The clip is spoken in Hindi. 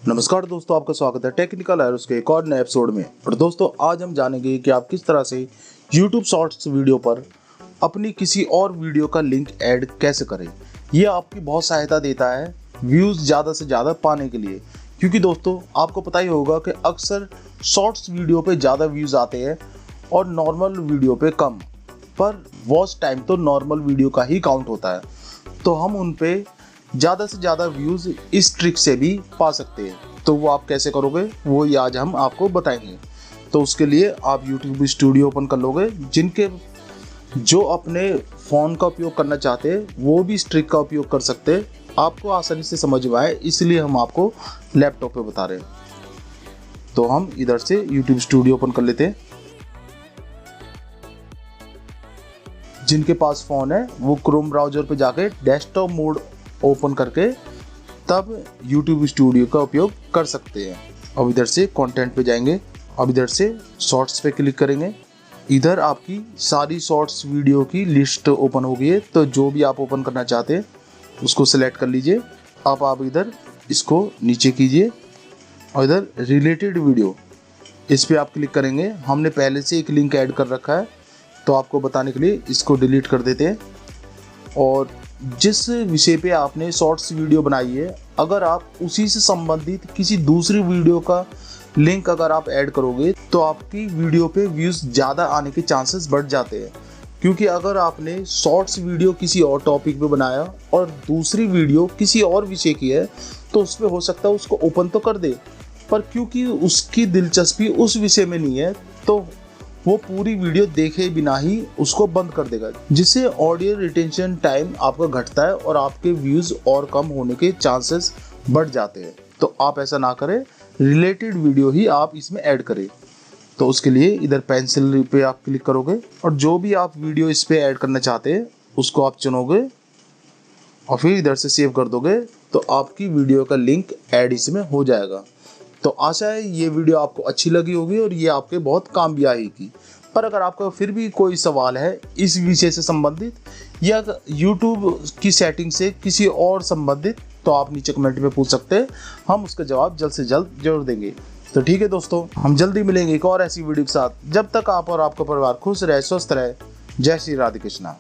नमस्कार दोस्तों, आपका स्वागत है टेक्निकल एरोस के एक और नए एपिसोड में। और दोस्तों, आज हम जानेंगे कि आप किस तरह से YouTube शॉर्ट्स वीडियो पर अपनी किसी और वीडियो का लिंक ऐड कैसे करें। ये आपकी बहुत सहायता देता है व्यूज़ ज़्यादा से ज़्यादा पाने के लिए, क्योंकि दोस्तों आपको पता ही होगा कि अक्सर शॉर्ट्स वीडियो पे ज़्यादा व्यूज़ आते हैं और नॉर्मल वीडियो पे कम, पर वॉच टाइम तो नॉर्मल वीडियो का ही काउंट होता है। तो हम उन पे ज़्यादा से ज़्यादा व्यूज़ इस ट्रिक से भी पा सकते हैं। तो वो आप कैसे करोगे, वो ही आज हम आपको बताएंगे। तो उसके लिए आप YouTube स्टूडियो ओपन कर लोगे। जो अपने फ़ोन का उपयोग करना चाहते हैं वो भी इस ट्रिक का उपयोग कर सकते हैं। आपको आसानी से समझ में आए इसलिए हम आपको लैपटॉप पे बता रहे हैं। तो हम इधर से YouTube स्टूडियो ओपन कर लेते हैं। जिनके पास फ़ोन है वो क्रोम ब्राउज़र पे जाके डेस्कटॉप मोड ओपन करके तब YouTube स्टूडियो का उपयोग कर सकते हैं। अब इधर से कंटेंट पे जाएंगे। अब इधर से शॉर्ट्स पे क्लिक करेंगे। इधर आपकी सारी शॉर्ट्स वीडियो की लिस्ट ओपन हो गई है। तो जो भी आप ओपन करना चाहते हैं उसको सिलेक्ट कर लीजिए। अब आप इधर इसको नीचे कीजिए और इधर रिलेटेड वीडियो इस पर आप क्लिक करेंगे। हमने पहले से एक लिंक ऐड कर रखा है, तो आपको बताने के लिए इसको डिलीट कर देते हैं। और जिस विषय पे आपने शॉर्ट्स वीडियो बनाई है, अगर आप उसी से संबंधित किसी दूसरी वीडियो का लिंक अगर आप ऐड करोगे तो आपकी वीडियो पे व्यूज़ ज़्यादा आने के चांसेस बढ़ जाते हैं। क्योंकि अगर आपने शॉर्ट्स वीडियो किसी और टॉपिक पे बनाया और दूसरी वीडियो किसी और विषय की है तो उस पर हो सकता है उसको ओपन तो कर दे, पर क्योंकि उसकी दिलचस्पी उस विषय में नहीं है तो वो पूरी वीडियो देखे बिना ही उसको बंद कर देगा, जिससे ऑडियो रिटेंशन टाइम आपका घटता है और आपके व्यूज़ और कम होने के चांसेस बढ़ जाते हैं। तो आप ऐसा ना करें, रिलेटेड वीडियो ही आप इसमें ऐड करें। तो उसके लिए इधर पेंसिल पे आप क्लिक करोगे और जो भी आप वीडियो इस पे ऐड करना चाहते हैं उसको आप चुनोगे और फिर इधर से सेव कर दोगे, तो आपकी वीडियो का लिंक ऐड इसमें हो जाएगा। तो आशा है ये वीडियो आपको अच्छी लगी होगी और ये आपके बहुत काम भी आएगी। पर अगर आपका फिर भी कोई सवाल है इस विषय से संबंधित या YouTube की सेटिंग से किसी और संबंधित, तो आप नीचे कमेंट में पूछ सकते हैं। हम उसका जवाब जल्द से जल्द जरूर देंगे। तो ठीक है दोस्तों, हम जल्दी मिलेंगे एक और ऐसी वीडियो के साथ। जब तक आप और आपका परिवार खुश रहे, स्वस्थ रहे। जय श्री राधे कृष्णा।